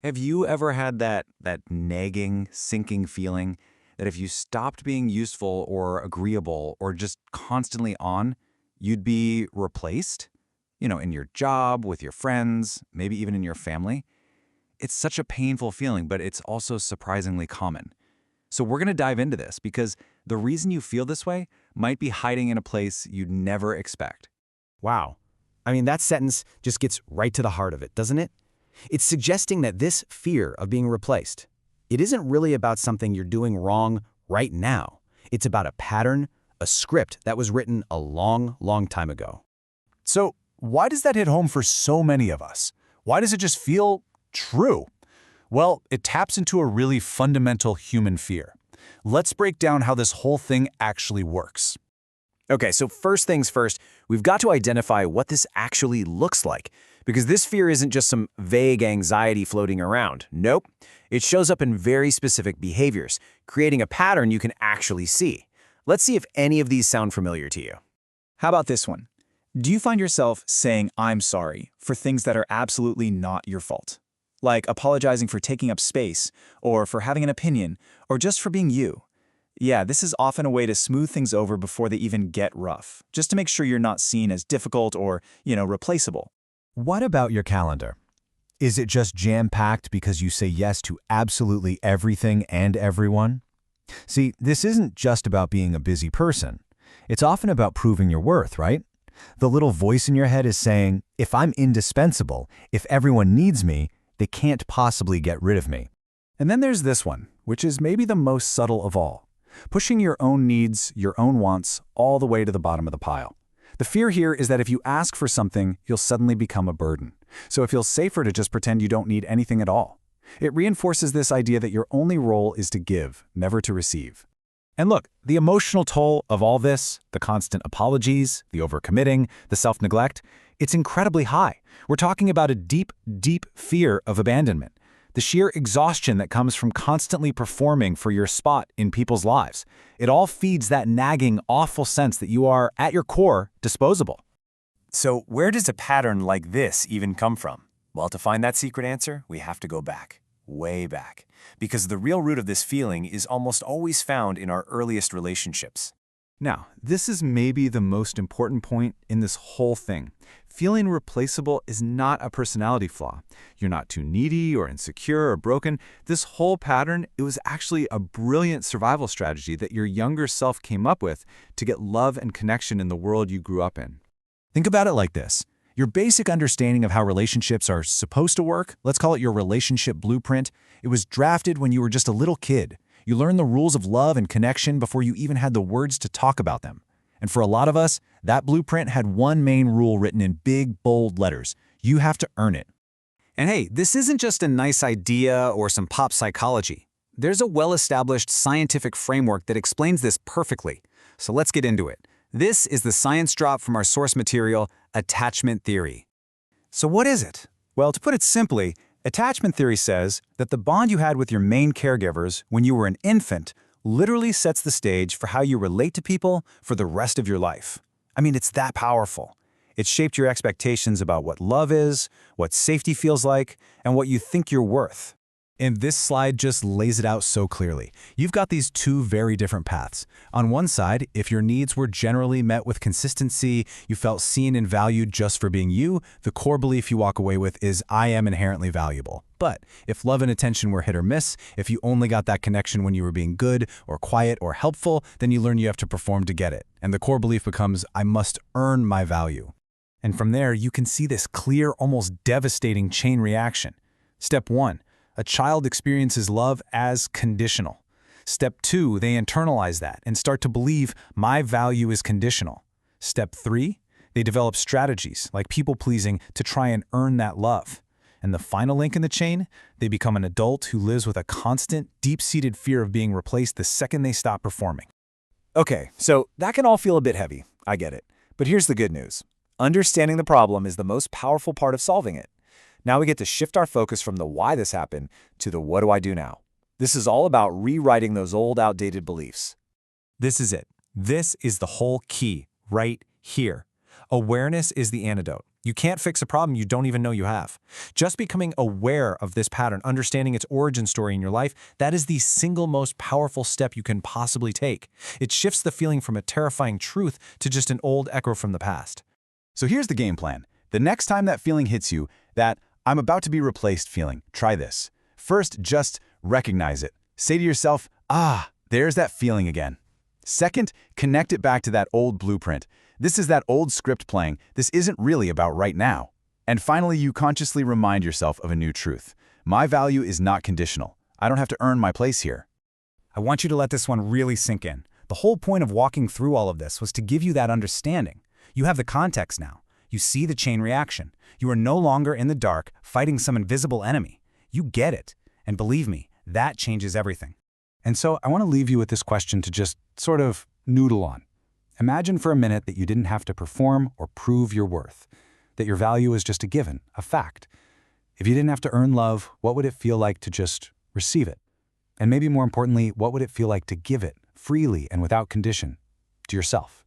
Have you ever had that nagging, sinking feeling that if you stopped being useful or agreeable or just constantly on, you'd be replaced? In your job, with your friends, maybe even in your family? It's such a painful feeling, but it's also surprisingly common. So we're going to dive into this because the reason you feel this way might be hiding in a place you'd never expect. Wow. I mean, that sentence just gets right to the heart of it, doesn't it? It's suggesting that this fear of being replaced, it isn't really about something you're doing wrong right now. It's about a pattern, a script that was written a long, long time ago. So, why does that hit home for so many of us? Why does it just feel true? Well, it taps into a really fundamental human fear. Let's break down how this whole thing actually works. Okay, so first things first, we've got to identify what this actually looks like, because this fear isn't just some vague anxiety floating around. Nope. It shows up in very specific behaviors, creating a pattern you can actually see. Let's see if any of these sound familiar to you. How about this one? Do you find yourself saying "I'm sorry" for things that are absolutely not your fault? Like apologizing for taking up space, or for having an opinion, or just for being you? Yeah, this is often a way to smooth things over before they even get rough, just to make sure you're not seen as difficult or, replaceable. What about your calendar? Is it just jam-packed because you say yes to absolutely everything and everyone? See, this isn't just about being a busy person. It's often about proving your worth, right? The little voice in your head is saying, if I'm indispensable, if everyone needs me, they can't possibly get rid of me. And then there's this one, which is maybe the most subtle of all. Pushing your own needs, your own wants, all the way to the bottom of the pile. The fear here is that if you ask for something, you'll suddenly become a burden. So it feels safer to just pretend you don't need anything at all. It reinforces this idea that your only role is to give, never to receive. And look, the emotional toll of all this, the constant apologies, the overcommitting, the self-neglect, it's incredibly high. We're talking about a deep, deep fear of abandonment. The sheer exhaustion that comes from constantly performing for your spot in people's lives. It all feeds that nagging, awful sense that you are, at your core, disposable. So where does a pattern like this even come from? Well, to find that secret answer, we have to go back, way back. Because the real root of this feeling is almost always found in our earliest relationships. Now, this is maybe the most important point in this whole thing. Feeling replaceable is not a personality flaw. You're not too needy or insecure or broken. This whole pattern, it was actually a brilliant survival strategy that your younger self came up with to get love and connection in the world you grew up in. Think about it like this. Your basic understanding of how relationships are supposed to work, let's call it your relationship blueprint, it was drafted when you were just a little kid. You learned the rules of love and connection before you even had the words to talk about them. And for a lot of us, that blueprint had one main rule written in big, bold letters. You have to earn it. And hey, this isn't just a nice idea or some pop psychology. There's a well-established scientific framework that explains this perfectly. So let's get into it. This is the science drop from our source material, Attachment Theory. So what is it? Well, to put it simply, attachment theory says that the bond you had with your main caregivers when you were an infant literally sets the stage for how you relate to people for the rest of your life. I mean, it's that powerful. It shaped your expectations about what love is, what safety feels like, and what you think you're worth. And this slide just lays it out so clearly. You've got these two very different paths. On one side, if your needs were generally met with consistency, you felt seen and valued just for being you, the core belief you walk away with is, I am inherently valuable. But if love and attention were hit or miss, if you only got that connection when you were being good or quiet or helpful, then you learn you have to perform to get it. And the core belief becomes, I must earn my value. And from there, you can see this clear, almost devastating chain reaction. Step 1. A child experiences love as conditional. Step 2, they internalize that and start to believe my value is conditional. Step 3, they develop strategies like people-pleasing to try and earn that love. And the final link in the chain, they become an adult who lives with a constant, deep-seated fear of being replaced the second they stop performing. Okay, so that can all feel a bit heavy. I get it. But here's the good news. Understanding the problem is the most powerful part of solving it. Now we get to shift our focus from the why this happened to the what do I do now. This is all about rewriting those old, outdated beliefs. This is it. This is the whole key, right here. Awareness is the antidote. You can't fix a problem you don't even know you have. Just becoming aware of this pattern, understanding its origin story in your life, that is the single most powerful step you can possibly take. It shifts the feeling from a terrifying truth to just an old echo from the past. So here's the game plan. The next time that feeling hits you, that I'm about to be replaced feeling, try this. First, just recognize it. Say to yourself, there's that feeling again. Second, connect it back to that old blueprint. This is that old script playing. This isn't really about right now. And finally, you consciously remind yourself of a new truth. My value is not conditional. I don't have to earn my place here. I want you to let this one really sink in. The whole point of walking through all of this was to give you that understanding. You have the context now. You see the chain reaction. You are no longer in the dark fighting some invisible enemy. You get it. And believe me, that changes everything. And so I want to leave you with this question to just sort of noodle on. Imagine for a minute that you didn't have to perform or prove your worth, that your value is just a given, a fact. If you didn't have to earn love, what would it feel like to just receive it? And maybe more importantly, what would it feel like to give it freely and without condition to yourself?